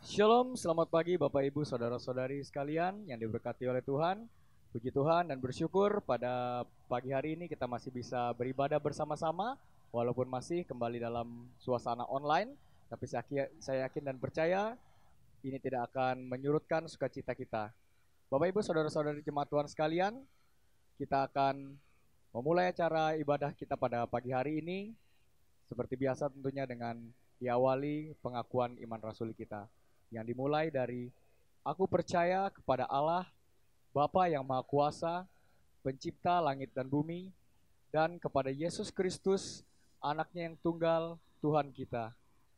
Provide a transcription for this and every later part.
Shalom, selamat pagi Bapak Ibu Saudara-saudari sekalian yang diberkati oleh Tuhan. Puji Tuhan dan bersyukur pada pagi hari ini kita masih bisa beribadah bersama-sama walaupun masih kembali dalam suasana online. Tapi saya yakin dan percaya ini tidak akan menyurutkan sukacita kita. Bapak Ibu Saudara-saudari jemaat Tuhan sekalian, kita akan memulai acara ibadah kita pada pagi hari ini seperti biasa tentunya dengan diawali pengakuan iman rasuli kita yang dimulai dari aku percaya kepada Allah Bapa yang Maha Kuasa, pencipta langit dan bumi, dan kepada Yesus Kristus, anaknya yang tunggal, Tuhan kita,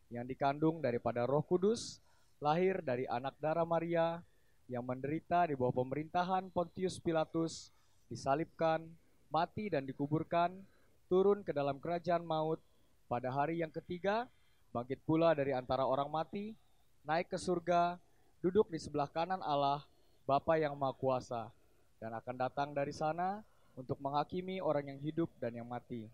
yang dikandung daripada Roh Kudus, lahir dari anak darah Maria, yang menderita di bawah pemerintahan Pontius Pilatus, disalibkan, mati dan dikuburkan, turun ke dalam kerajaan maut, pada hari yang ketiga, bangkit pula dari antara orang mati, naik ke surga, duduk di sebelah kanan Allah, Bapa yang Maha Kuasa, dan akan datang dari sana untuk menghakimi orang yang hidup dan yang mati.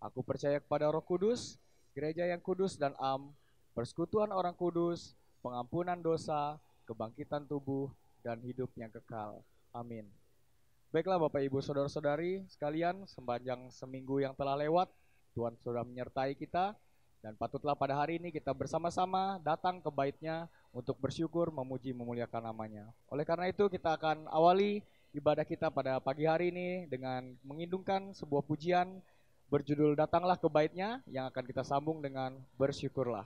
Aku percaya kepada Roh Kudus, gereja yang kudus dan am, persekutuan orang kudus, pengampunan dosa, kebangkitan tubuh, dan hidup yang kekal. Amin. Baiklah Bapak Ibu Saudara-saudari sekalian, sepanjang seminggu yang telah lewat, Tuhan sudah menyertai kita, dan patutlah pada hari ini kita bersama-sama datang ke bait-Nya untuk bersyukur, memuji, memuliakan nama-Nya. Oleh karena itu kita akan awali ibadah kita pada pagi hari ini dengan mengindungkan sebuah pujian berjudul Datanglah ke Bait-Nya yang akan kita sambung dengan Bersyukurlah.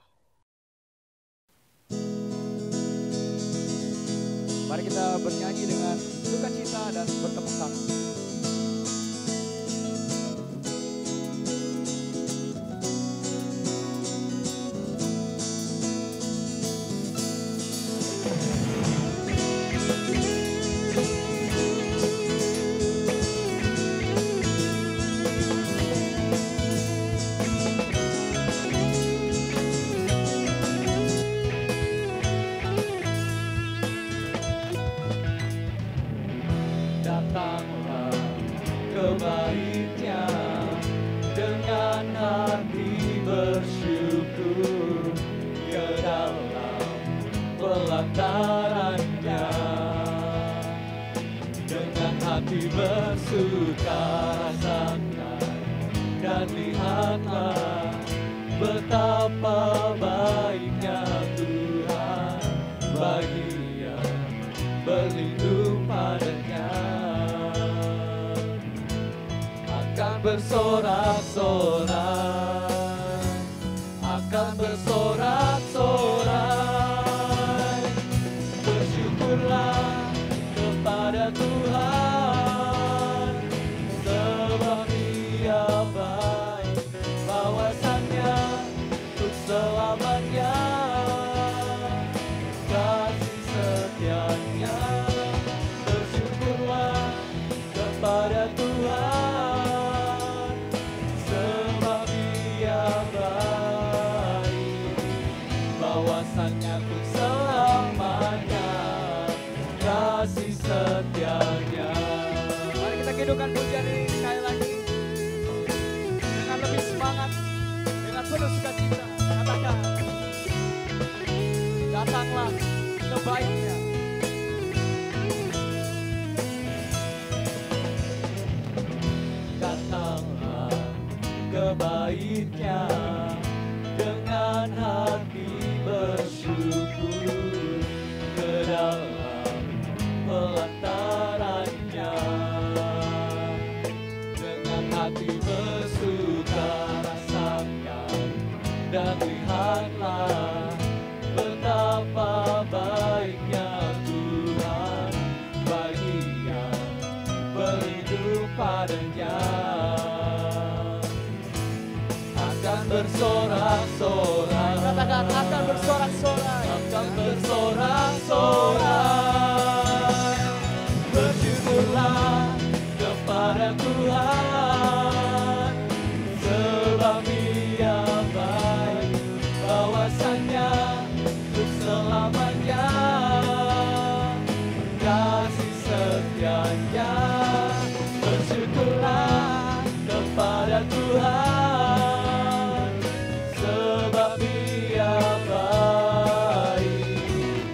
Mari kita bernyanyi dengan sukacita dan bertepuk tangan. Bersuka rasakan dan lihatlah betapa baiknya Tuhan bagi yang berlindung padanya. Akan bersorak-sorai, akan bersorak-sorai, bersyukurlah kepada Tuhan. Hidupkan pujian ini sekali lagi dengan lebih semangat, dengan penuh sukacita. Katakan, datanglah ke Bait-Nya. Datanglah ke Bait-Nya dengan hati bersyukur ke dalam pelataran-Nya. Hati bersuka rasakan dan lihatlah betapa baiknya Tuhan bagi yang berhidup padanya. Akan bersorak-sorai, katakan akan bersorak-sorai, akan bersorak-sorai, bersyukurlah kepada Tuhan, sebab Dia baik, bahwasannya untuk selamanya, kasih setianya. Bersyukurlah kepada Tuhan, sebab Dia baik,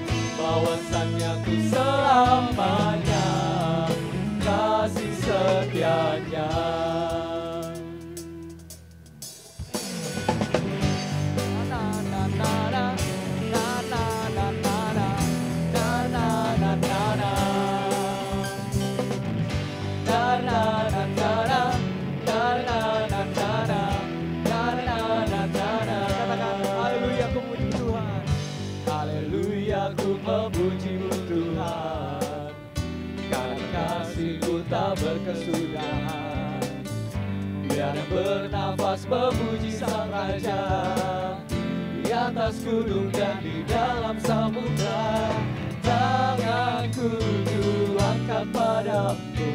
atas gunung dan di dalam samudra. Tanganku kuangkat padamu,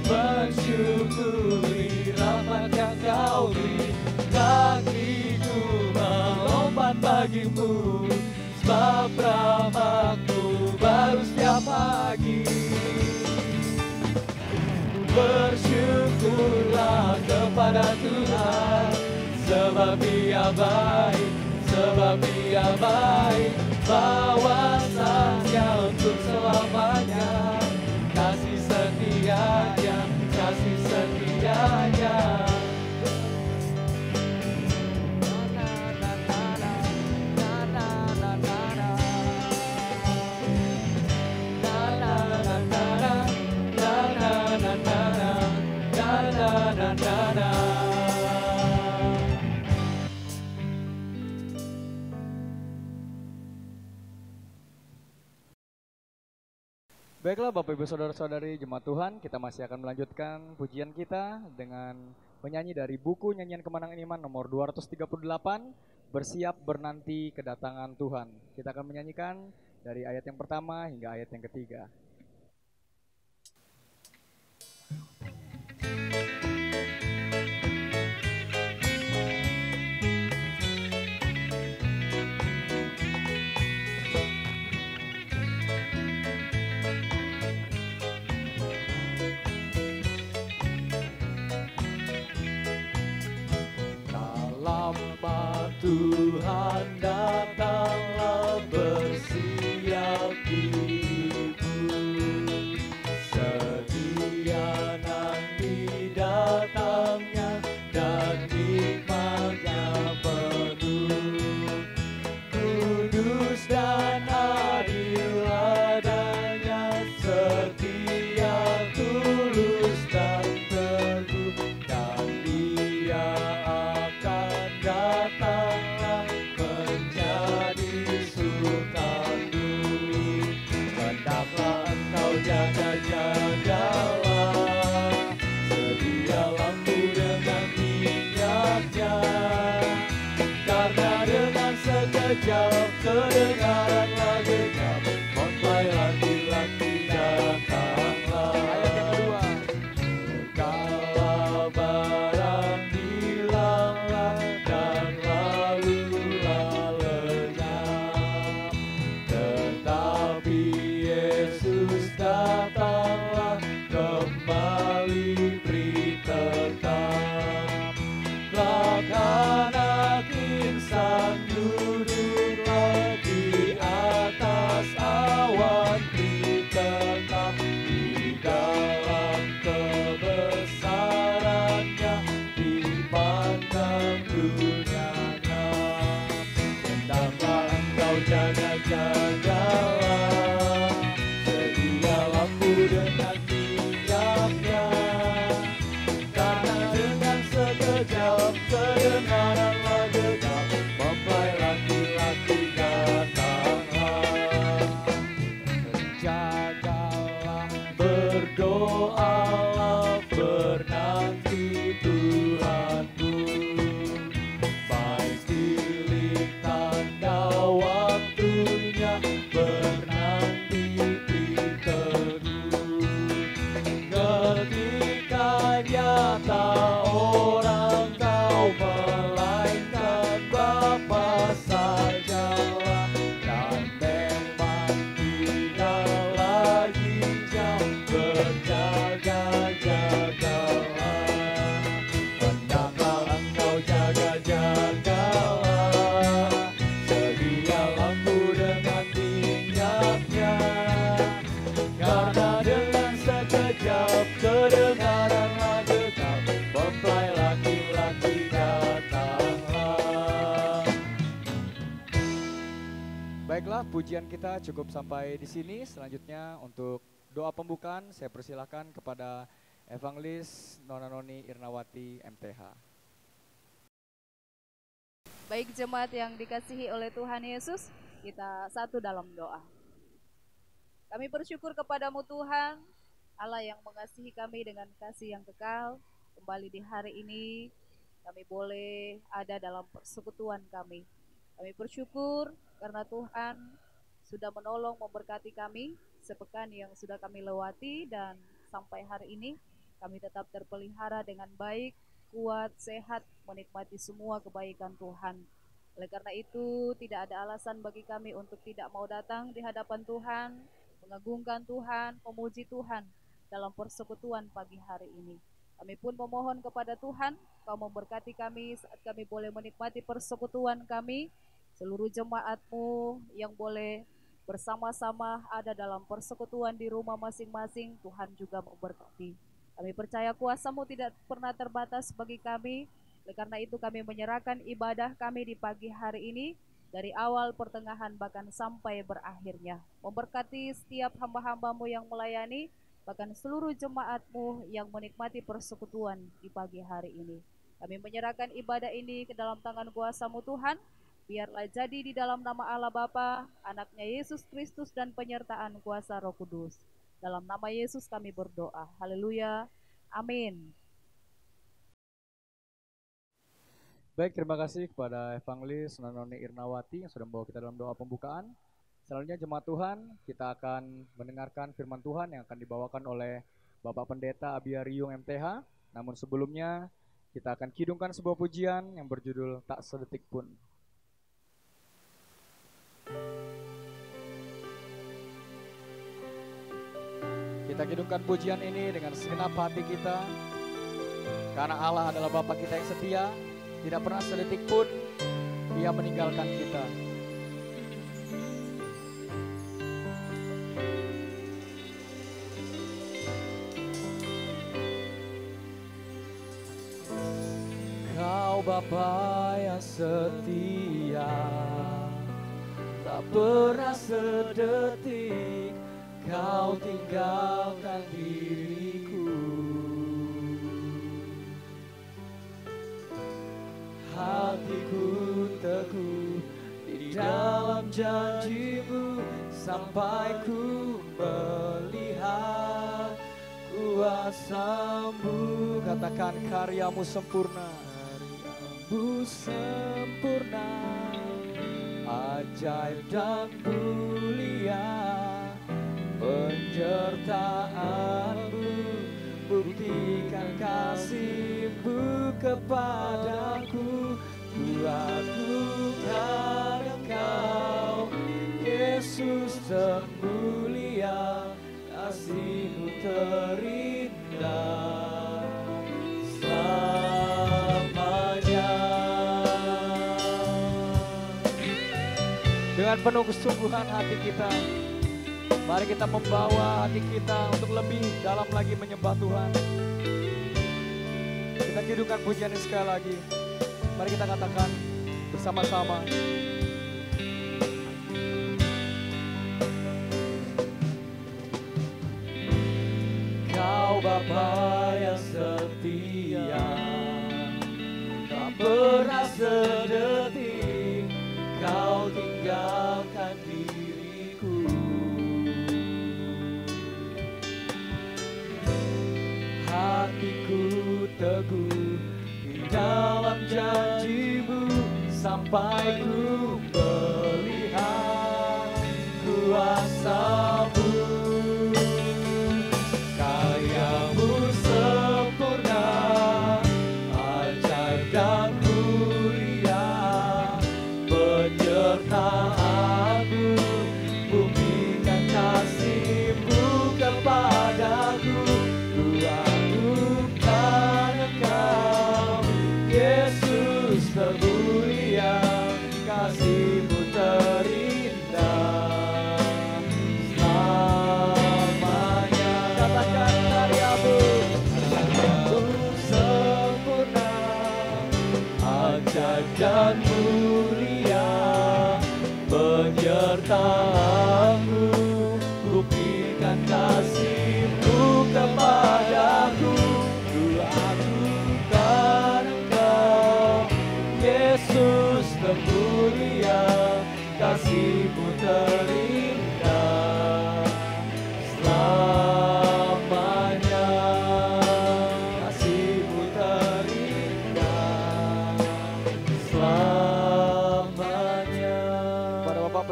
mensyukuri rahmat yang kau beri. Kakiku melompat bagimu, sebab rahmatmu baru setiap pagi. Bersyukurlah kepada Tuhan, sebab Dia baik, sebab Dia baik. Bahwasanya untuk selamanya, kasih setianya, kasih setianya. Baiklah Bapak Ibu Saudara-saudari Jemaat Tuhan, kita masih akan melanjutkan pujian kita dengan menyanyi dari buku Nyanyian Kemenangan Iman nomor 238, Bersiap Bernanti Kedatangan Tuhan. Kita akan menyanyikan dari ayat yang pertama hingga ayat yang ketiga. Tuhan datanglah, bersiap diriku, sedia nanti datangnya dan nikmatnya penuh. Kudus dan adil adanya, setia, tulus dan teguh, dan Dia akan datang menjadi sukaduh. Hendaklah engkau jaga-jagalah, sedia lampu dengan minyaknya, karena dengan sekejap kedengaranlah gegap, mempelai laki-laki datanglah. Kala barang hilanglah dan lalulah lenyap, tetapi Yesus datanglah kembali beri tetap. Kelak anak insan duduklah di atas awan beri tetap, di dalam kebesarannya dipandang dunianya. Hendaklah engkau jaga-jagalah, sedia lampu dengan minyaknya, karena dengan sekejap kedengaranlah gegap, mempelai laki-laki datanglah. Jagalah, berdoalah, bernanti Tuhanmu, baik tilik tanda waktunya, bernanti beri teguh. Ketika nyata orang kau melainkan Bapa sajalah, dan memang tidak lagi jauh, berjaga-jagalah. Hendaklah engkau jaga-jagalah, sedia lampu dengan minyaknya, karena dengan sekejap kedengaranlah gegap, mempelai laki-laki datanglah. Baiklah, pujian kita cukup sampai di sini. Selanjutnya untuk doa pembukaan saya persilahkan kepada Evangelis Nona Noni Irnawati MTH. Baik jemaat yang dikasihi oleh Tuhan Yesus, kita satu dalam doa. Kami bersyukur kepadamu Tuhan, Allah yang mengasihi kami dengan kasih yang kekal. Kembali di hari ini, kami boleh ada dalam persekutuan kami. Kami bersyukur karena Tuhan sudah menolong memberkati kami sepekan yang sudah kami lewati, dan sampai hari ini kami tetap terpelihara dengan baik, kuat, sehat, menikmati semua kebaikan Tuhan. Oleh karena itu, tidak ada alasan bagi kami untuk tidak mau datang di hadapan Tuhan, mengagungkan Tuhan, memuji Tuhan dalam persekutuan pagi hari ini. Kami pun memohon kepada Tuhan, Kau memberkati kami saat kami boleh menikmati persekutuan kami, seluruh jemaat-Mu yang boleh bersama-sama ada dalam persekutuan di rumah masing-masing. Tuhan juga memberkati. Kami percaya kuasa-Mu tidak pernah terbatas bagi kami. Oleh karena itu kami menyerahkan ibadah kami di pagi hari ini, dari awal, pertengahan, bahkan sampai berakhirnya. Memberkati setiap hamba-hamba-Mu yang melayani, bahkan seluruh jemaat-Mu yang menikmati persekutuan di pagi hari ini. Kami menyerahkan ibadah ini ke dalam tangan kuasa-Mu Tuhan. Biarlah jadi di dalam nama Allah Bapa, Anaknya Yesus Kristus, dan penyertaan kuasa Roh Kudus. Dalam nama Yesus kami berdoa. Haleluya. Amin. Baik, terima kasih kepada Evangelis Noni Irnawati yang sudah membawa kita dalam doa pembukaan. Selanjutnya jemaat Tuhan, kita akan mendengarkan firman Tuhan yang akan dibawakan oleh Bapak Pendeta Abiariung MTH. Namun sebelumnya, kita akan kidungkan sebuah pujian yang berjudul Tak Sedetik Pun. Kita kidungkan pujian ini dengan segenap hati kita, karena Allah adalah Bapa kita yang setia. Tidak pernah sedetik pun Ia meninggalkan kita. Kau Bapa yang setia, tak pernah sedetik Kau tinggalkan diriku. Hatiku teguh di dalam janji-Mu, sampai ku melihat kuasa-Mu. Katakan, karya-Mu sempurna. Karya-Mu sempurna, ajaib dan mulia. Penyertaan-Mu buktikan kasih-Mu kepadaku. Ku agungkan Engkau, Yesus termulia. Kasih-Mu terindah selamanya. Dengan penuh kesungguhan hati kita, mari kita membawa hati kita untuk lebih dalam lagi menyembah Tuhan. Kita kidungkan pujian ini sekali lagi. Mari kita katakan bersama-sama. Kau Bapa yang setia, tak pernah sedetik Kau tinggalkan diriku. Hatiku teguh di dalam janji-Mu, sampai ku melihat kuasa-Mu. Karya-Mu sempurna, ajaib dan mulia. Penyertaan-Mu buktikan kasih-Mu kepadaku. Ku agungkan Engkau, Yesus termulia. Kasih-Mu terindah selamanya. Katakan, karya-Mu sempurna, ajaib dan mulia. Penyertaan-Mu buktikan kasih-Mu kepadaku. Ku agungkan Engkau, Yesus termulia. Kasih-Mu terindah selamanya. Kasih-Mu terindah selamanya.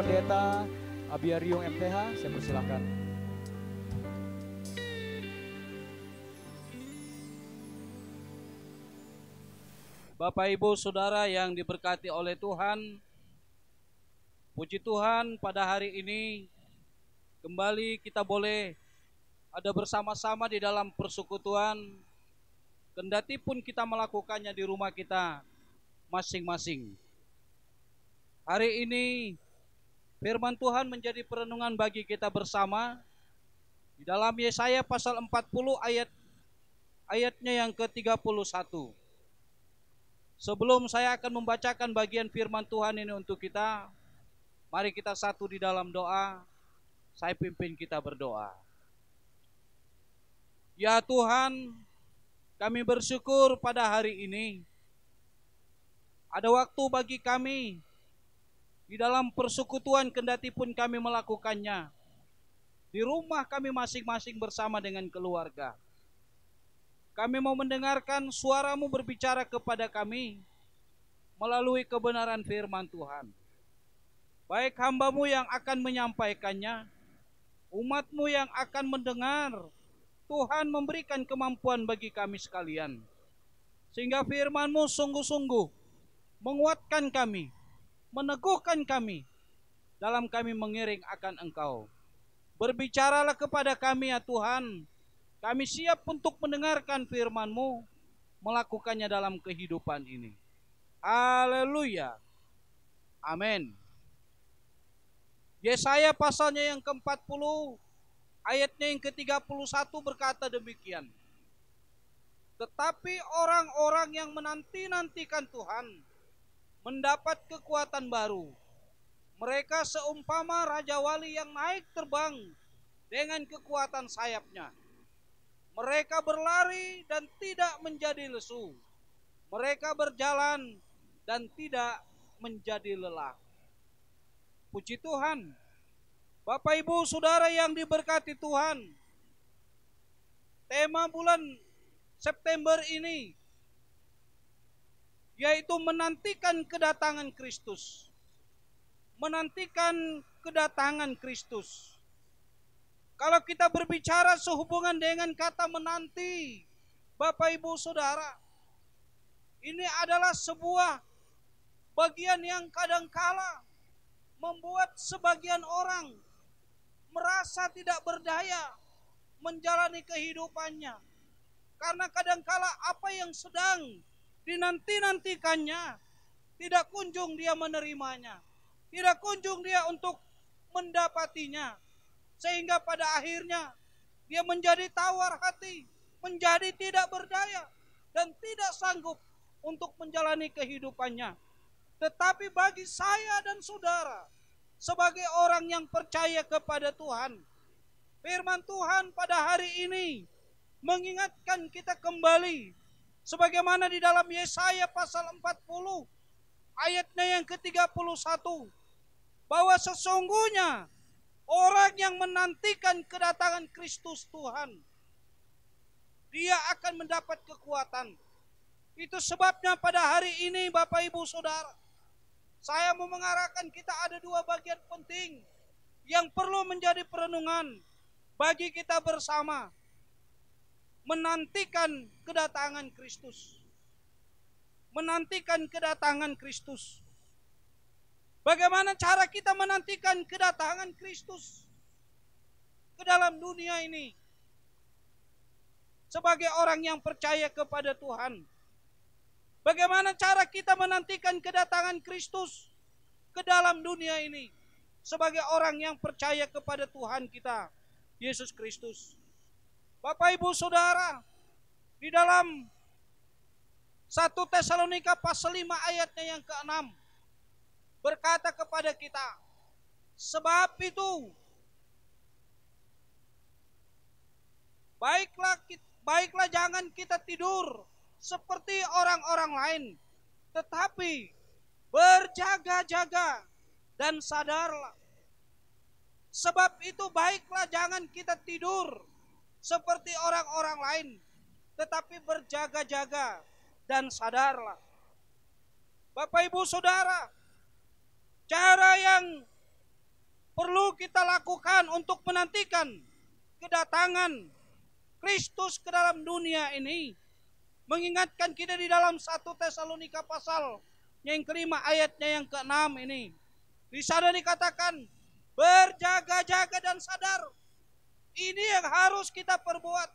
Pendeta Abiariung MTH, saya persilahkan. Bapak Ibu Saudara yang diberkati oleh Tuhan, puji Tuhan pada hari ini kembali kita boleh ada bersama-sama di dalam persekutuan, kendati pun kita melakukannya di rumah kita masing-masing. Hari ini firman Tuhan menjadi perenungan bagi kita bersama di dalam Yesaya pasal 40 ayatnya yang ke-31. Sebelum saya akan membacakan bagian firman Tuhan ini untuk kita, mari kita satu di dalam doa. Saya pimpin kita berdoa. Ya Tuhan, kami bersyukur pada hari ini ada waktu bagi kami di dalam persekutuan, kendati pun kami melakukannya di rumah kami masing-masing bersama dengan keluarga. Kami mau mendengarkan suara-Mu berbicara kepada kami melalui kebenaran firman Tuhan. Baik hamba-Mu yang akan menyampaikannya, umat-Mu yang akan mendengar, Tuhan memberikan kemampuan bagi kami sekalian. Sehingga firman-Mu sungguh-sungguh menguatkan kami, meneguhkan kami dalam kami mengiring akan Engkau. Berbicaralah kepada kami ya Tuhan. Kami siap untuk mendengarkan firman-Mu, melakukannya dalam kehidupan ini. Haleluya. Amin. Yesaya pasalnya yang ke-40, ayatnya yang ke-31 berkata demikian. Tetapi orang-orang yang menanti-nantikan Tuhan mendapat kekuatan baru. Mereka seumpama Raja Wali yang naik terbang dengan kekuatan sayapnya. Mereka berlari dan tidak menjadi lesu. Mereka berjalan dan tidak menjadi lelah. Puji Tuhan. Bapak Ibu Saudara yang diberkati Tuhan, tema bulan September ini yaitu menantikan kedatangan Kristus. Menantikan kedatangan Kristus. Kalau kita berbicara sehubungan dengan kata menanti, Bapak Ibu Saudara, ini adalah sebuah bagian yang kadangkala membuat sebagian orang merasa tidak berdaya menjalani kehidupannya. Karena kadangkala apa yang sedang dinanti-nantikannya tidak kunjung dia menerimanya, tidak kunjung dia untuk mendapatinya. Sehingga pada akhirnya dia menjadi tawar hati, menjadi tidak berdaya, dan tidak sanggup untuk menjalani kehidupannya. Tetapi bagi saya dan saudara, sebagai orang yang percaya kepada Tuhan, firman Tuhan pada hari ini mengingatkan kita kembali, sebagaimana di dalam Yesaya pasal 40, ayatnya yang ke-31, bahwa sesungguhnya orang yang menantikan kedatangan Kristus Tuhan, dia akan mendapat kekuatan. Itu sebabnya pada hari ini Bapak Ibu Saudara, saya mau mengarahkan kita ada dua bagian penting yang perlu menjadi perenungan bagi kita bersama. Menantikan kedatangan Kristus. Menantikan kedatangan Kristus. Bagaimana cara kita menantikan kedatangan Kristus ke dalam dunia ini sebagai orang yang percaya kepada Tuhan? Bagaimana cara kita menantikan kedatangan Kristus ke dalam dunia ini sebagai orang yang percaya kepada Tuhan kita, Yesus Kristus? Bapak Ibu Saudara, di dalam 1 Tesalonika pasal 5 ayatnya yang ke-6 berkata kepada kita, sebab itu baiklah jangan kita tidur seperti orang-orang lain, tetapi berjaga-jaga dan sadarlah. Sebab itu baiklah jangan kita tidur seperti orang-orang lain, tetapi berjaga-jaga dan sadarlah. Bapak Ibu Saudara, cara yang lakukan untuk menantikan kedatangan Kristus ke dalam dunia ini, mengingatkan kita di dalam 1 Tesalonika pasal yang kelima ayatnya yang ke-6 ini. Di sana dikatakan, berjaga-jaga dan sadar. Ini yang harus kita perbuat.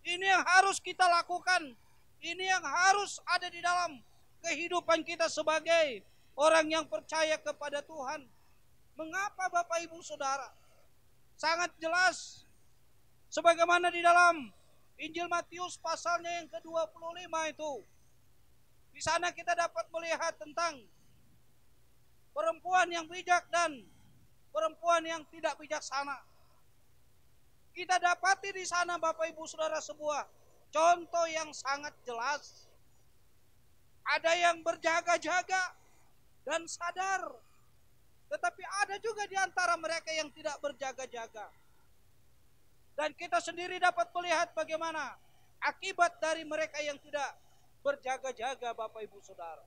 Ini yang harus kita lakukan. Ini yang harus ada di dalam kehidupan kita sebagai orang yang percaya kepada Tuhan. Mengapa Bapak Ibu Saudara? Sangat jelas. Sebagaimana di dalam Injil Matius pasalnya yang ke-25 itu. Di sana kita dapat melihat tentang perempuan yang bijak dan perempuan yang tidak bijaksana. Kita dapati di sana Bapak Ibu Saudara sebuah contoh yang sangat jelas. Ada yang berjaga-jaga dan sadar. Tetapi ada juga di antara mereka yang tidak berjaga-jaga. Dan kita sendiri dapat melihat bagaimana akibat dari mereka yang tidak berjaga-jaga Bapak Ibu Saudara.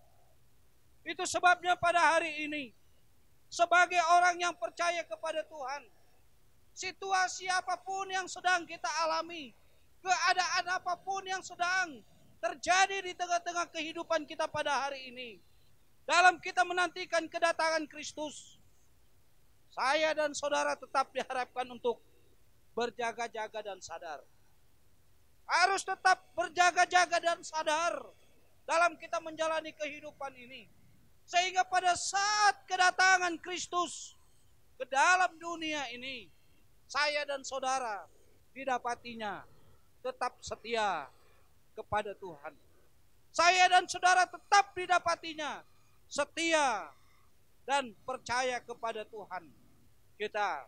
Itu sebabnya pada hari ini, sebagai orang yang percaya kepada Tuhan, situasi apapun yang sedang kita alami, keadaan apapun yang sedang terjadi di tengah-tengah kehidupan kita pada hari ini, dalam kita menantikan kedatangan Kristus, saya dan saudara tetap diharapkan untuk berjaga-jaga dan sadar. Harus tetap berjaga-jaga dan sadar dalam kita menjalani kehidupan ini. Sehingga pada saat kedatangan Kristus ke dalam dunia ini, saya dan saudara didapatinya tetap setia kepada Tuhan. Saya dan saudara tetap didapatinya setia dan percaya kepada Tuhan kita,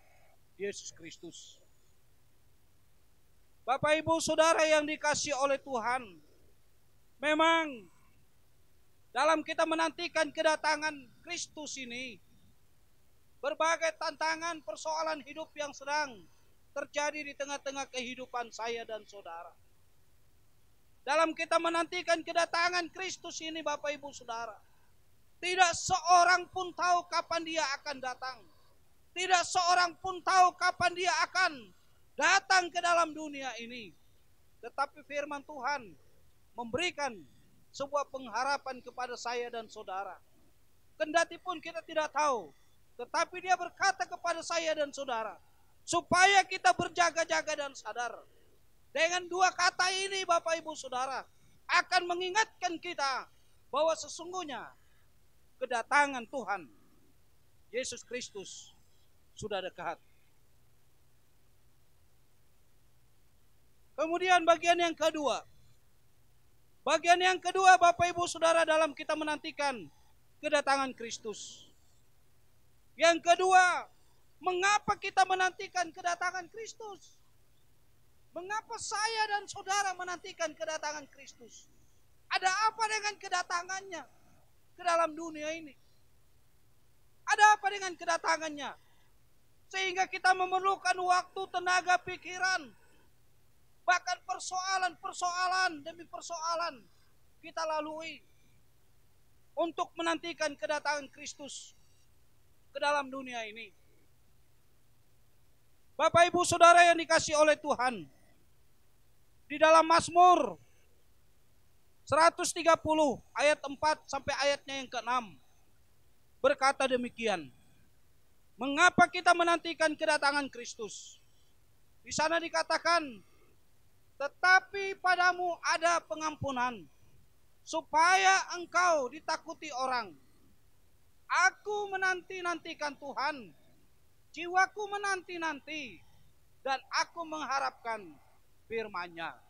Yesus Kristus. Bapak Ibu Saudara yang dikasihi oleh Tuhan, memang dalam kita menantikan kedatangan Kristus ini, berbagai tantangan persoalan hidup yang sedang terjadi di tengah-tengah kehidupan saya dan saudara. Dalam kita menantikan kedatangan Kristus ini Bapak Ibu Saudara, tidak seorang pun tahu kapan dia akan datang. Tidak seorang pun tahu kapan dia akan datang ke dalam dunia ini. Tetapi firman Tuhan memberikan sebuah pengharapan kepada saya dan saudara. Kendati pun kita tidak tahu, tetapi dia berkata kepada saya dan saudara, supaya kita berjaga-jaga dan sadar. Dengan dua kata ini Bapak Ibu Saudara, akan mengingatkan kita bahwa sesungguhnya kedatangan Tuhan Yesus Kristus sudah dekat. Kemudian bagian yang kedua. Bagian yang kedua Bapak Ibu Saudara dalam kita menantikan kedatangan Kristus. Yang kedua, mengapa kita menantikan kedatangan Kristus? Mengapa saya dan saudara menantikan kedatangan Kristus? Ada apa dengan kedatangannya ke dalam dunia ini? Ada apa dengan kedatangannya? Sehingga kita memerlukan waktu, tenaga, pikiran, bahkan persoalan-persoalan demi persoalan kita lalui untuk menantikan kedatangan Kristus ke dalam dunia ini. Bapak Ibu Saudara yang dikasihi oleh Tuhan, di dalam Mazmur 130 ayat 4 sampai ayatnya yang ke-6 berkata demikian. Mengapa kita menantikan kedatangan Kristus? Di sana dikatakan, tetapi padamu ada pengampunan, supaya engkau ditakuti orang. Aku menanti-nantikan Tuhan, jiwaku menanti-nanti, dan aku mengharapkan firman-Nya.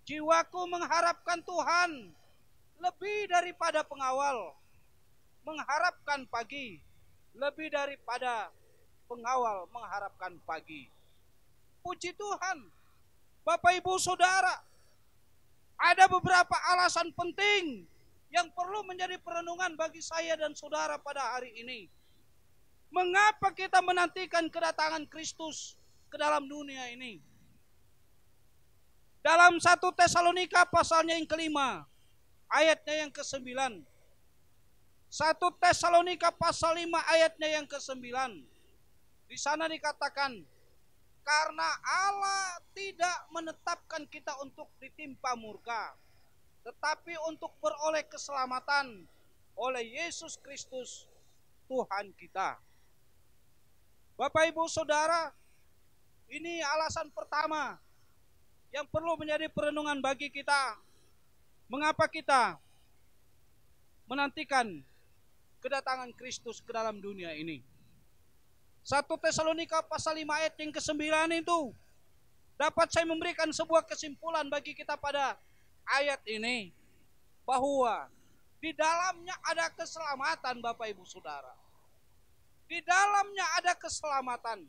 Jiwaku mengharapkan Tuhan lebih daripada pengawal, mengharapkan pagi lebih daripada pengawal mengharapkan pagi. Puji Tuhan, Bapak Ibu Saudara, ada beberapa alasan penting yang perlu menjadi perenungan bagi saya dan saudara pada hari ini. Mengapa kita menantikan kedatangan Kristus ke dalam dunia ini? Dalam 1 Tesalonika pasalnya yang kelima, ayatnya yang ke-9. 1 Tesalonika pasal 5 ayatnya yang ke-9. Di Di sana dikatakan, karena Allah tidak menetapkan kita untuk ditimpa murka, tetapi untuk beroleh keselamatan oleh Yesus Kristus Tuhan kita. Bapak Ibu Saudara, ini alasan pertama yang perlu menjadi perenungan bagi kita. Mengapa kita menantikan kedatangan Kristus ke dalam dunia ini? 1 Tesalonika pasal 5 ayat yang ke-9 itu dapat saya memberikan sebuah kesimpulan bagi kita pada ayat ini, bahwa di dalamnya ada keselamatan Bapak Ibu Saudara. Di dalamnya ada keselamatan.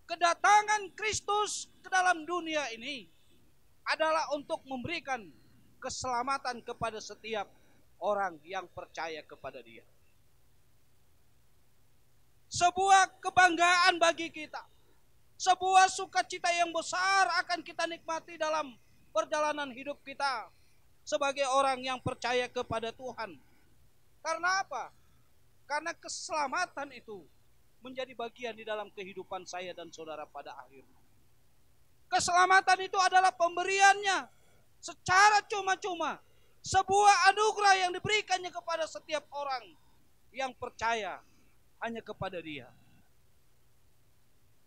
Kedatangan Kristus ke dalam dunia ini adalah untuk memberikan keselamatan kepada setiap orang yang percaya kepada Dia. Sebuah kebanggaan bagi kita, sebuah sukacita yang besar akan kita nikmati dalam perjalanan hidup kita sebagai orang yang percaya kepada Tuhan. Karena apa? Karena keselamatan itu menjadi bagian di dalam kehidupan saya dan saudara pada akhirnya. Keselamatan itu adalah pemberiannya secara cuma-cuma, sebuah anugerah yang diberikannya kepada setiap orang yang percaya hanya kepada Dia.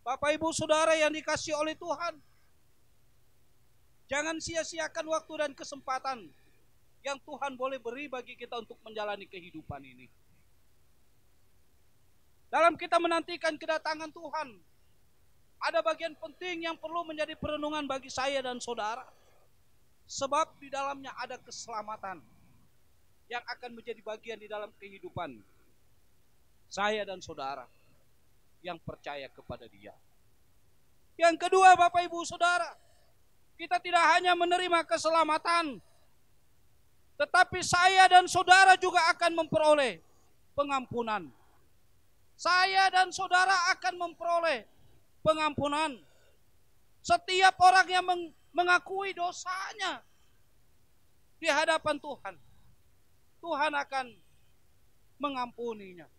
Bapak Ibu Saudara yang dikasihi oleh Tuhan, jangan sia-siakan waktu dan kesempatan yang Tuhan boleh beri bagi kita untuk menjalani kehidupan ini. Dalam kita menantikan kedatangan Tuhan, ada bagian penting yang perlu menjadi perenungan bagi saya dan saudara. Sebab di dalamnya ada keselamatan yang akan menjadi bagian di dalam kehidupan saya dan saudara yang percaya kepada Dia. Yang kedua, Bapak Ibu Saudara, kita tidak hanya menerima keselamatan, tetapi saya dan saudara juga akan memperoleh pengampunan. Saya dan saudara akan memperoleh pengampunan. Setiap orang yang mengakui dosanya di hadapan Tuhan, Tuhan akan mengampuninya.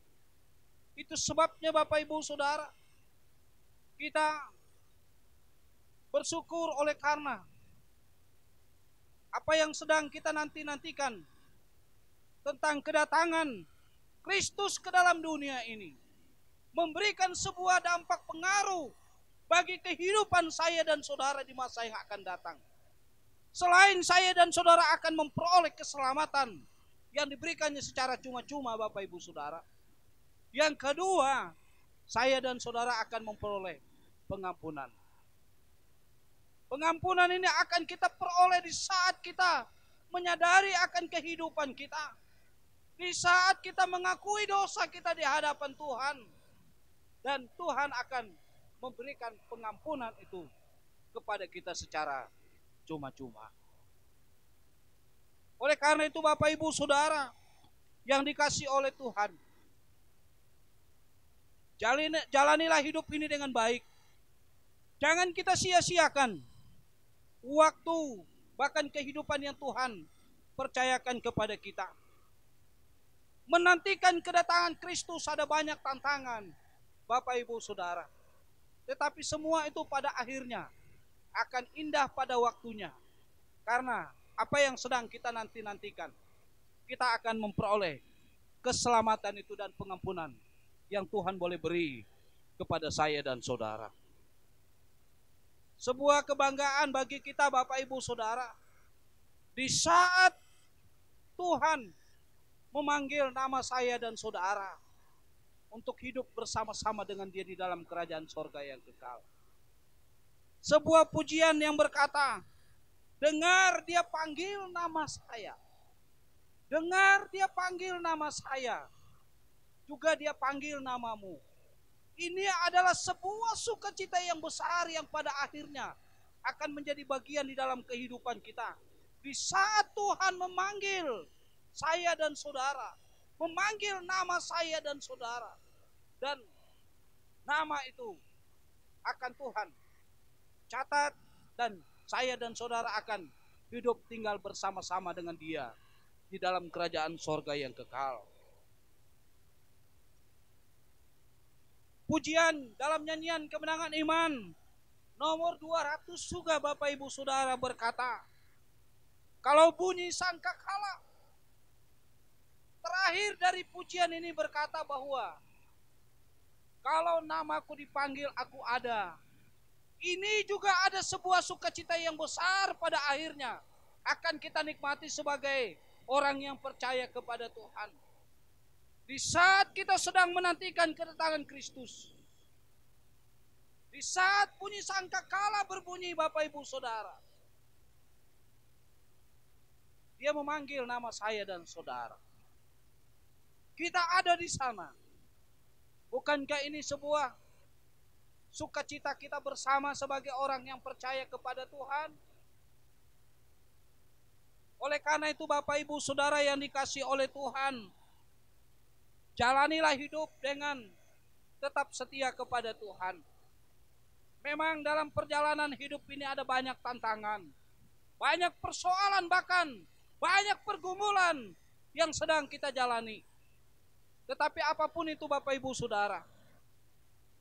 Itu sebabnya Bapak Ibu Saudara, kita bersyukur oleh karena apa yang sedang kita nantikan tentang kedatangan Kristus ke dalam dunia ini, memberikan sebuah dampak pengaruh bagi kehidupan saya dan saudara di masa yang akan datang. Selain saya dan saudara akan memperoleh keselamatan yang diberikannya secara cuma-cuma Bapak Ibu Saudara, yang kedua, saya dan saudara akan memperoleh pengampunan. Pengampunan ini akan kita peroleh di saat kita menyadari akan kehidupan kita. Di saat kita mengakui dosa kita di hadapan Tuhan. Dan Tuhan akan memberikan pengampunan itu kepada kita secara cuma-cuma. Oleh karena itu Bapak Ibu Saudara yang dikasihi oleh Tuhan, jalanilah hidup ini dengan baik. Jangan kita sia-siakan waktu, bahkan kehidupan yang Tuhan percayakan kepada kita. Menantikan kedatangan Kristus ada banyak tantangan, Bapak Ibu Saudara. Tetapi semua itu pada akhirnya akan indah pada waktunya. Karena apa yang sedang kita nantikan, kita akan memperoleh keselamatan itu dan pengampunan yang Tuhan boleh beri kepada saya dan saudara. Sebuah kebanggaan bagi kita Bapak Ibu Saudara, di saat Tuhan memanggil nama saya dan saudara untuk hidup bersama-sama dengan Dia di dalam kerajaan sorga yang kekal. Sebuah pujian yang berkata, dengar Dia panggil nama saya. Dengar Dia panggil nama saya. Juga Dia panggil namamu. Ini adalah sebuah sukacita yang besar yang pada akhirnya akan menjadi bagian di dalam kehidupan kita. Di saat Tuhan memanggil saya dan saudara, memanggil nama saya dan saudara, dan nama itu akan Tuhan catat, dan saya dan saudara akan hidup tinggal bersama-sama dengan Dia di dalam kerajaan sorga yang kekal. pujian dalam nyanyian kemenangan iman nomor 200 juga Bapak Ibu Saudara berkata, kalau bunyi sangkakala, terakhir dari pujian ini berkata bahwa kalau namaku dipanggil aku ada. Ini juga ada sebuah sukacita yang besar pada akhirnya akan kita nikmati sebagai orang yang percaya kepada Tuhan. Di saat kita sedang menantikan kedatangan Kristus, di saat bunyi sangkakala berbunyi Bapak Ibu Saudara, Dia memanggil nama saya dan saudara. Kita ada di sana. Bukankah ini sebuah sukacita kita bersama sebagai orang yang percaya kepada Tuhan? Oleh karena itu Bapak Ibu Saudara yang dikasihi oleh Tuhan, jalanilah hidup dengan tetap setia kepada Tuhan. Memang dalam perjalanan hidup ini ada banyak tantangan, banyak persoalan, bahkan banyak pergumulan yang sedang kita jalani. Tetapi apapun itu Bapak Ibu Saudara,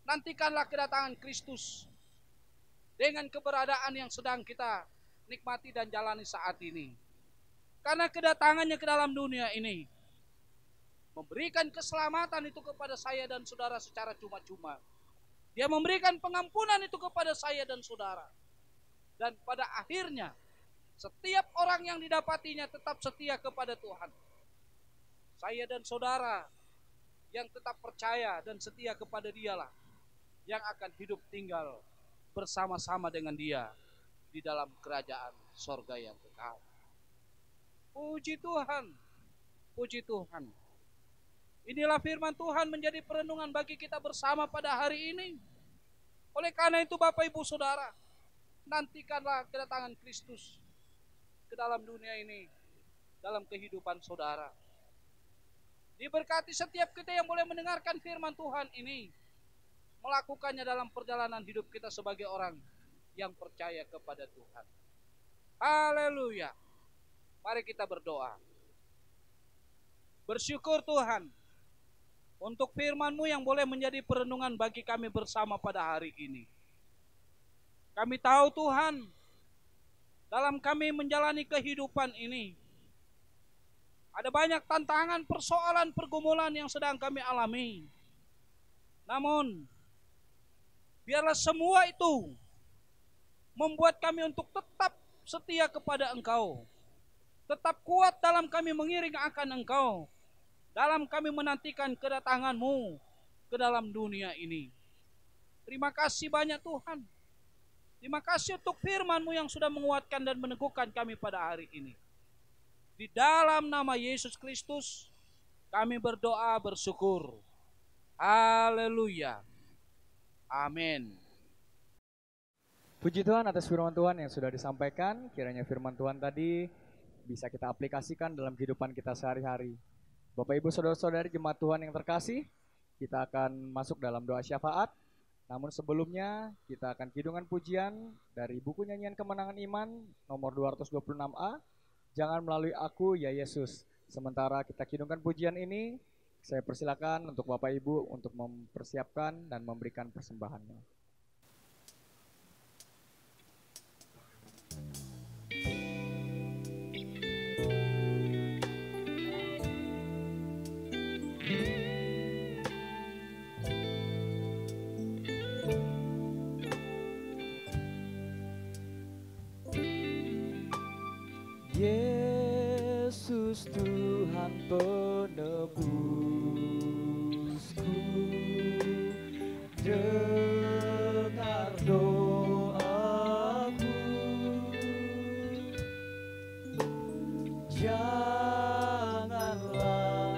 nantikanlah kedatangan Kristus dengan keberadaan yang sedang kita nikmati dan jalani saat ini. Karena kedatangannya ke dalam dunia ini memberikan keselamatan itu kepada saya dan saudara secara cuma-cuma. Dia memberikan pengampunan itu kepada saya dan saudara. Dan pada akhirnya setiap orang yang didapatinya tetap setia kepada Tuhan. Saya dan saudara yang tetap percaya dan setia kepada Dialah yang akan hidup tinggal bersama-sama dengan Dia di dalam kerajaan sorga yang kekal. Puji Tuhan, puji Tuhan. Inilah firman Tuhan menjadi perenungan bagi kita bersama pada hari ini. Oleh karena itu Bapak Ibu Saudara, nantikanlah kedatangan Kristus ke dalam dunia ini, dalam kehidupan saudara. Diberkati setiap kita yang boleh mendengarkan firman Tuhan ini, melakukannya dalam perjalanan hidup kita sebagai orang yang percaya kepada Tuhan. Haleluya. Mari kita berdoa. Bersyukur Tuhan untuk firman-Mu yang boleh menjadi perenungan bagi kami bersama pada hari ini. Kami tahu Tuhan, dalam kami menjalani kehidupan ini, ada banyak tantangan, persoalan, pergumulan yang sedang kami alami. Namun, biarlah semua itu membuat kami untuk tetap setia kepada Engkau. Tetap kuat dalam kami mengiring akan Engkau. Dalam kami menantikan kedatangan-Mu ke dalam dunia ini. Terima kasih banyak Tuhan. Terima kasih untuk firman-Mu yang sudah menguatkan dan meneguhkan kami pada hari ini. Di dalam nama Yesus Kristus, kami berdoa bersyukur. Haleluya. Amin. Puji Tuhan atas firman Tuhan yang sudah disampaikan. Kiranya firman Tuhan tadi bisa kita aplikasikan dalam kehidupan kita sehari-hari. Bapak Ibu Saudara-saudari jemaat Tuhan yang terkasih, kita akan masuk dalam doa syafaat. Namun sebelumnya kita akan kidungan pujian dari buku nyanyian kemenangan iman nomor 226A. Jangan melalui aku ya Yesus. Sementara kita kidungkan pujian ini, saya persilakan untuk Bapak Ibu untuk mempersiapkan dan memberikan persembahannya. Yesus Tuhan penebusku, dengar doaku, janganlah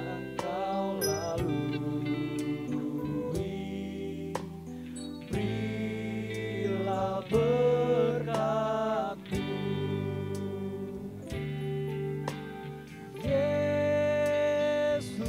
engkau lalui, berilah berkat-Mu. Yesus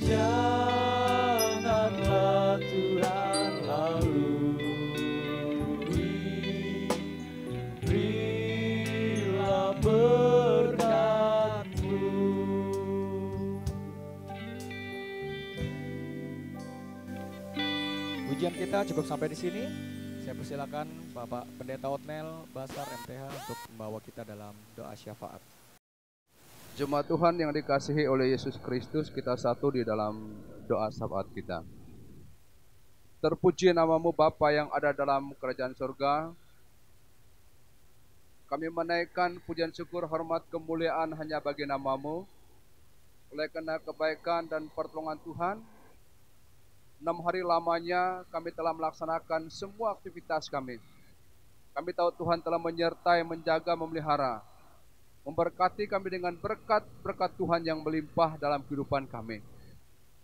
Janganlah Tuhan lalui, berilah berkat-Mu. Pujian kita cukup sampai di sini. Saya persilakan Bapak Pendeta Otnel Basar MTH untuk membawa kita dalam doa syafaat. Jemaat Tuhan yang dikasihi oleh Yesus Kristus, kita satu di dalam doa syafaat kita. Terpuji nama-Mu Bapa yang ada dalam kerajaan surga. Kami menaikkan pujian syukur, hormat, kemuliaan hanya bagi nama-Mu. Oleh karena kebaikan dan pertolongan Tuhan, 6 hari lamanya kami telah melaksanakan semua aktivitas kami. Kami tahu Tuhan telah menyertai, menjaga, memelihara, memberkati kami dengan berkat-berkat Tuhan yang melimpah dalam kehidupan kami.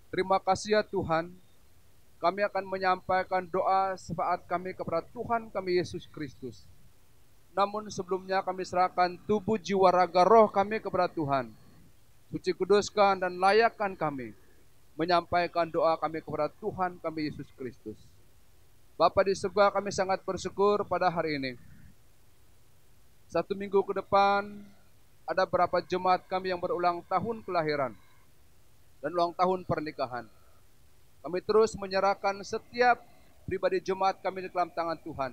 Terima kasih ya Tuhan. Kami akan menyampaikan doa syafaat kami kepada Tuhan kami Yesus Kristus. Namun sebelumnya kami serahkan tubuh, jiwa, raga, roh kami kepada Tuhan. Suci kuduskan dan layakkan kami menyampaikan doa kami kepada Tuhan kami Yesus Kristus. Bapa di surga, kami sangat bersyukur pada hari ini. 1 minggu ke depan ada beberapa jemaat kami yang berulang tahun kelahiran dan ulang tahun pernikahan. Kami terus menyerahkan setiap pribadi jemaat kami di dalam tangan Tuhan.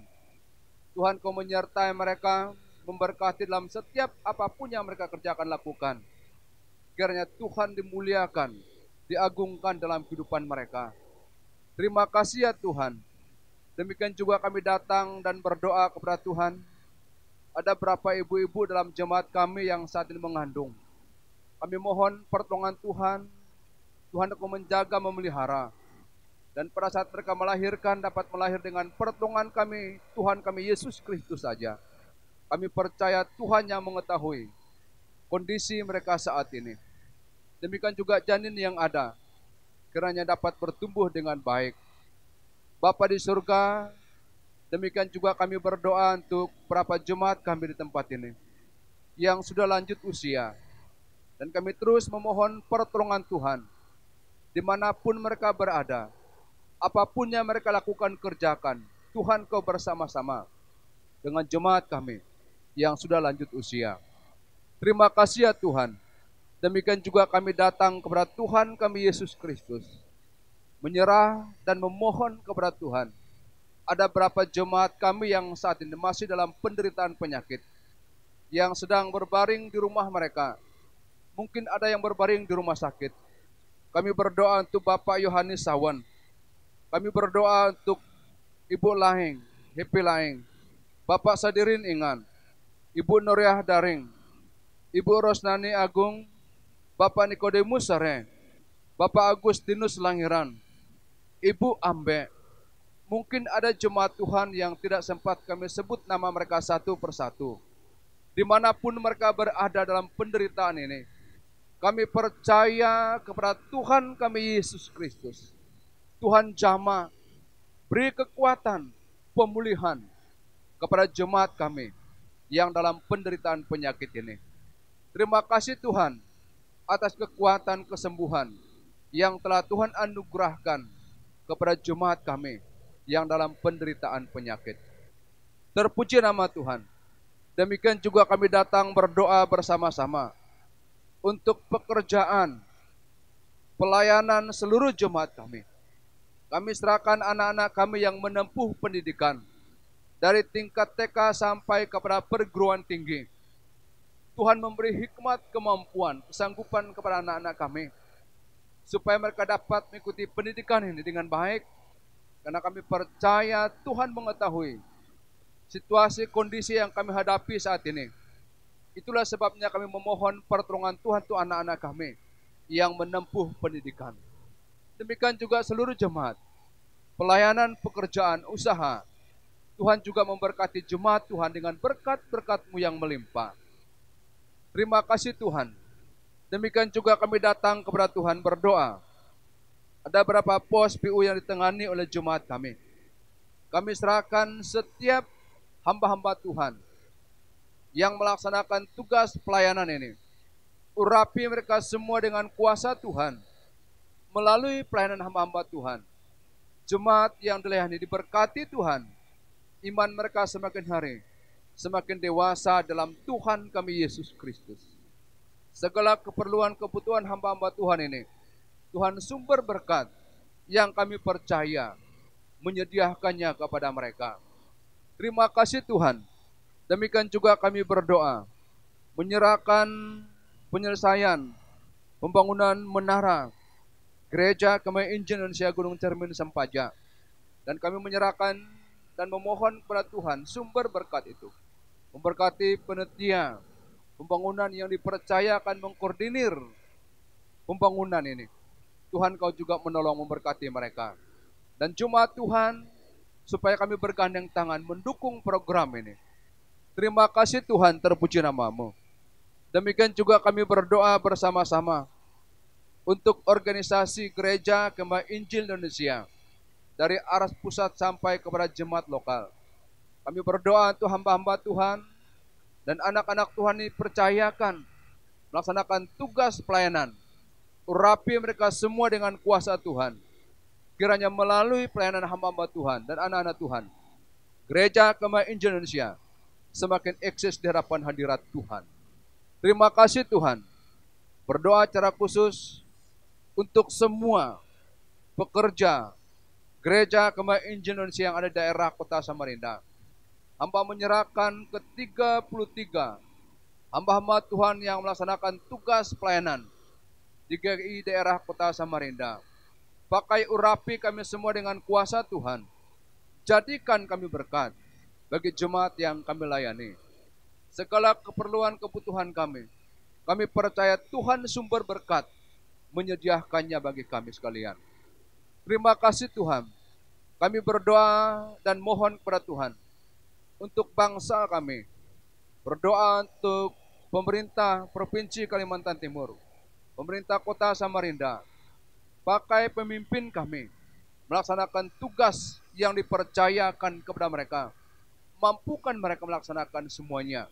Tuhan, Kau menyertai mereka, memberkati dalam setiap apapun yang mereka kerjakan lakukan. Kiranya Tuhan dimuliakan, diagungkan dalam kehidupan mereka. Terima kasih ya Tuhan. Demikian juga kami datang dan berdoa kepada Tuhan. Ada berapa ibu-ibu dalam jemaat kami yang saat ini mengandung. Kami mohon pertolongan Tuhan. Tuhan Engkau menjaga, memelihara. Dan pada saat mereka melahirkan, dapat melahir dengan pertolongan kami, Tuhan kami Yesus Kristus saja. Kami percaya Tuhan yang mengetahui kondisi mereka saat ini. Demikian juga janin yang ada, kiranya dapat bertumbuh dengan baik. Bapa di surga, demikian juga kami berdoa untuk berapa jemaat kami di tempat ini yang sudah lanjut usia. Dan kami terus memohon pertolongan Tuhan, dimanapun mereka berada, apapun yang mereka lakukan kerjakan, Tuhan Kau bersama-sama dengan jemaat kami yang sudah lanjut usia. Terima kasih ya Tuhan. Demikian juga kami datang kepada Tuhan kami Yesus Kristus, menyerah dan memohon kepada Tuhan. Ada berapa jemaat kami yang saat ini masih dalam penderitaan penyakit, yang sedang berbaring di rumah mereka. Mungkin ada yang berbaring di rumah sakit. Kami berdoa untuk Bapak Yohanes Sawan. Kami berdoa untuk Ibu Lahing, Happy Lahing, Bapak Sadirin Ingan, Ibu Nuriah Daring, Ibu Rosnani Agung, Bapak Nikodemus Sare, Bapak Agustinus Langiran, Ibu Ambe. Mungkin ada jemaat Tuhan yang tidak sempat kami sebut nama mereka satu persatu. Dimanapun mereka berada dalam penderitaan ini, kami percaya kepada Tuhan kami Yesus Kristus. Tuhan jamah, beri kekuatan, pemulihan kepada jemaat kami yang dalam penderitaan penyakit ini. Terima kasih Tuhan atas kekuatan kesembuhan yang telah Tuhan anugerahkan kepada jemaat kami yang dalam penderitaan penyakit. Terpuji nama Tuhan. Demikian juga kami datang berdoa bersama-sama untuk pekerjaan, pelayanan seluruh jemaat kami. Kami serahkan anak-anak kami yang menempuh pendidikan dari tingkat TK sampai kepada perguruan tinggi. Tuhan memberi hikmat, kemampuan, kesanggupan kepada anak-anak kami, supaya mereka dapat mengikuti pendidikan ini dengan baik, karena kami percaya Tuhan mengetahui situasi kondisi yang kami hadapi saat ini. Itulah sebabnya kami memohon pertolongan Tuhan untuk anak-anak kami yang menempuh pendidikan. Demikian juga seluruh jemaat, pelayanan, pekerjaan, usaha. Tuhan juga memberkati jemaat Tuhan dengan berkat-berkat-Mu yang melimpah. Terima kasih Tuhan. Demikian juga kami datang kepada Tuhan berdoa. Ada berapa pos PU yang ditangani oleh jemaat kami. Kami serahkan setiap hamba-hamba Tuhan yang melaksanakan tugas pelayanan ini. Urapi mereka semua dengan kuasa Tuhan. melalui pelayanan hamba-hamba Tuhan, jemaat yang dilayani diberkati Tuhan, iman mereka semakin hari semakin dewasa dalam Tuhan kami Yesus Kristus. Segala keperluan kebutuhan hamba-hamba Tuhan ini, Tuhan sumber berkat yang kami percaya menyediakannya kepada mereka. Terima kasih Tuhan. Demikian juga kami berdoa menyerahkan penyelesaian pembangunan menara Gereja Kemai Injil Indonesia Gunung Cermin Sempaja. Dan kami menyerahkan dan memohon kepada Tuhan sumber berkat itu. Memberkati panitia pembangunan yang dipercayakan mengkoordinir pembangunan ini. Tuhan kau juga menolong memberkati mereka. Dan jemaat Tuhan supaya kami bergandeng tangan mendukung program ini. Terima kasih Tuhan, terpuji namamu. Demikian juga kami berdoa bersama-sama untuk organisasi Gereja Kemai Injil Indonesia dari arah pusat sampai kepada jemaat lokal. Kami berdoa untuk hamba-hamba Tuhan dan anak-anak Tuhan ini percayakan melaksanakan tugas pelayanan. Urapi mereka semua dengan kuasa Tuhan. Kiranya melalui pelayanan hamba-hamba Tuhan dan anak-anak Tuhan, Gereja Kemai Injil Indonesia semakin eksis di hadapan hadirat Tuhan. Terima kasih Tuhan. Berdoa secara khusus untuk semua pekerja Gereja Kemai Injil Indonesia yang ada di daerah Kota Samarinda. Hamba menyerahkan ke 33 hamba-hamba Tuhan yang melaksanakan tugas pelayanan di GKI daerah Kota Samarinda. Pakai urapi kami semua dengan kuasa Tuhan. Jadikan kami berkat bagi jemaat yang kami layani. Segala keperluan kebutuhan kami percaya Tuhan sumber berkat menyediakannya bagi kami sekalian. Terima kasih Tuhan. Kami berdoa dan mohon kepada Tuhan untuk bangsa kami. Berdoa untuk pemerintah Provinsi Kalimantan Timur, pemerintah Kota Samarinda. Pakai pemimpin kami melaksanakan tugas yang dipercayakan kepada mereka. Mampukan mereka melaksanakan semuanya.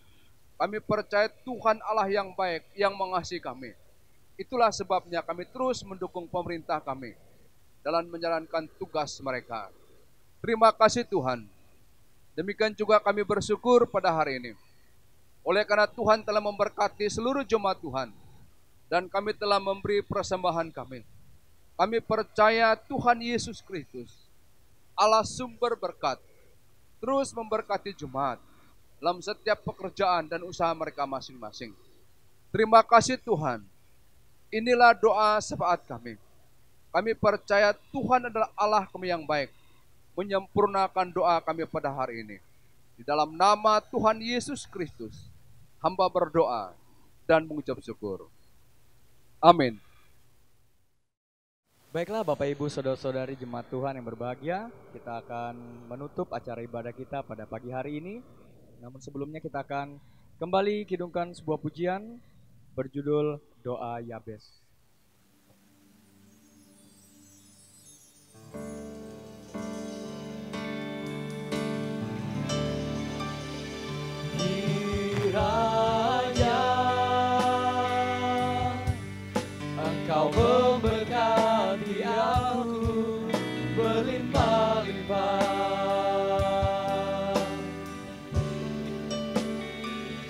Kami percaya Tuhan Allah yang baik, yang mengasihi kami. Itulah sebabnya kami terus mendukung pemerintah kami dalam menjalankan tugas mereka. Terima kasih Tuhan. Demikian juga kami bersyukur pada hari ini. Oleh karena Tuhan telah memberkati seluruh jemaat Tuhan. Dan kami telah memberi persembahan kami. Kami percaya Tuhan Yesus Kristus, Allah sumber berkat, terus memberkati jemaat dalam setiap pekerjaan dan usaha mereka masing-masing. Terima kasih Tuhan. Inilah doa syafaat kami. Kami percaya Tuhan adalah Allah kami yang baik, menyempurnakan doa kami pada hari ini. Di dalam nama Tuhan Yesus Kristus, hamba berdoa dan mengucap syukur. Amin. Baiklah Bapak Ibu Saudara-saudari jemaat Tuhan yang berbahagia, kita akan menutup acara ibadah kita pada pagi hari ini. Namun sebelumnya kita akan kembali kidungkan sebuah pujian berjudul Doa Yabes. Kiranya Engkau memberkati aku berlimpah-limpah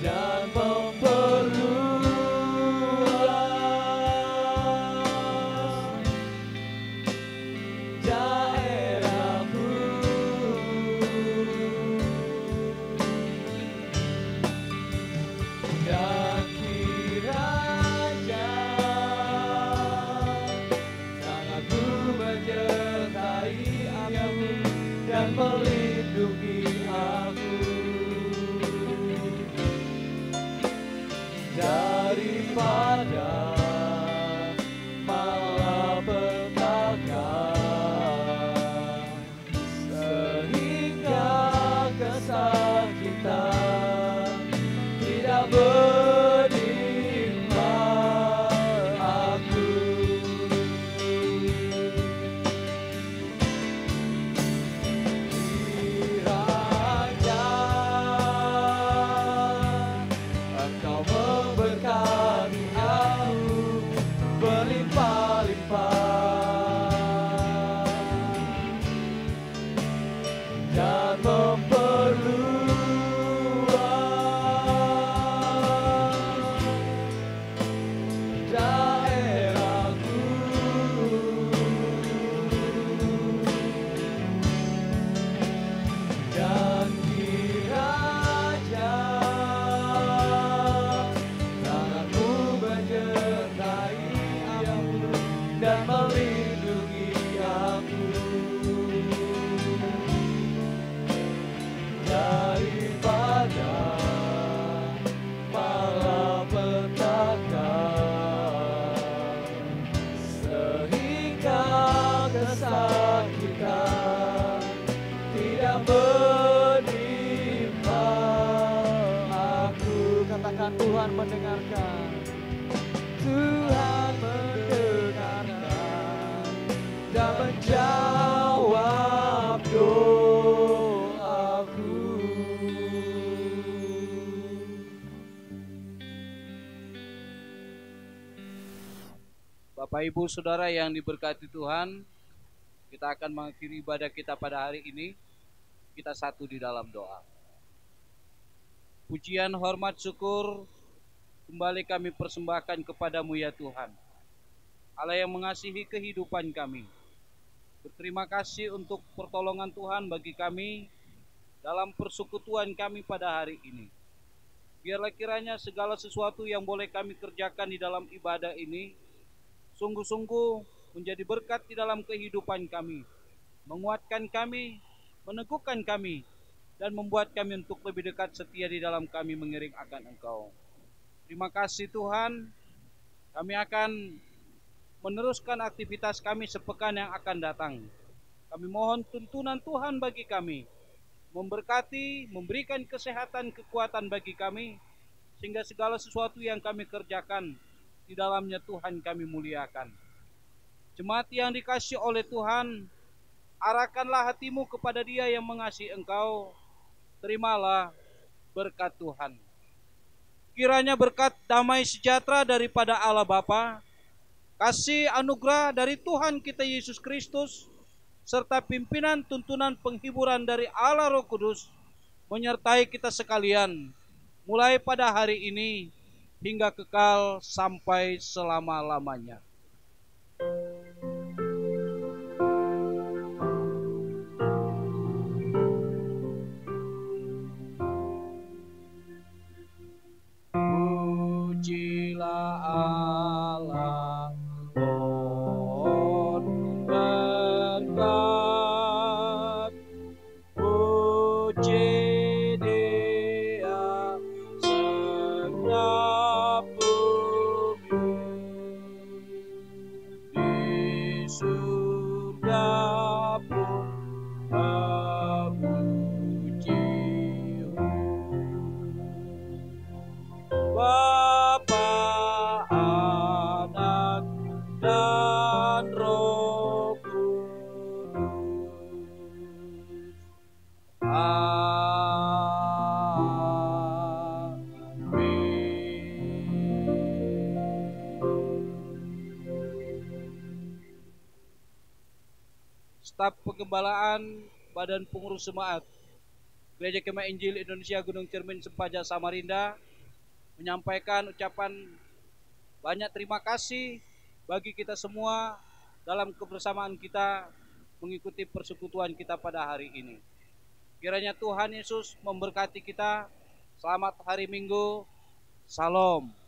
dan memperluas daerahku, dan kiranya tanganmu menyertai aku dan melindungi aku daripada malapetaka, sehingga kesakitan tidak menimpa aku. Kiranya Engkau memberkati kesakitan tidak menimpa aku. Katakan Tuhan mendengarkan. Tuhan mendengarkan dan menjawab doaku. Bapak Ibu Saudara yang diberkati Tuhan, kita akan mengakhiri ibadah kita pada hari ini. Kita satu di dalam doa. Pujian, hormat, syukur kembali kami persembahkan kepadamu ya Tuhan, Allah yang mengasihi kehidupan kami. Berterima kasih untuk pertolongan Tuhan bagi kami dalam persekutuan kami pada hari ini. Biarlah kiranya segala sesuatu yang boleh kami kerjakan di dalam ibadah ini sungguh-sungguh menjadi berkat di dalam kehidupan kami, menguatkan kami, meneguhkan kami, dan membuat kami untuk lebih dekat setia di dalam kami mengiring akan Engkau. Terima kasih Tuhan, kami akan meneruskan aktivitas kami sepekan yang akan datang. Kami mohon tuntunan Tuhan bagi kami, memberkati, memberikan kesehatan, kekuatan bagi kami, sehingga segala sesuatu yang kami kerjakan di dalamnya Tuhan kami muliakan. Jemaat yang dikasihi oleh Tuhan, arahkanlah hatimu kepada Dia yang mengasihi engkau. Terimalah berkat Tuhan. Kiranya berkat damai sejahtera daripada Allah Bapa, kasih anugerah dari Tuhan kita Yesus Kristus, serta pimpinan tuntunan penghiburan dari Allah Roh Kudus menyertai kita sekalian, mulai pada hari ini hingga kekal sampai selama-lamanya. Pujilah Allah, mohon berkat. Puji Dia segenap bumi, di surga pun memuji-Mu. Bapa, Anak, dan Roh Kudus. Staf Pengembalaan Badan Pengurus Jemaat Gereja Kemah Injil Indonesia Gunung Cermin Sempaja Samarinda menyampaikan ucapan banyak terima kasih bagi kita semua dalam kebersamaan kita mengikuti persekutuan kita pada hari ini. Kiranya Tuhan Yesus memberkati kita. Selamat hari Minggu. Salam.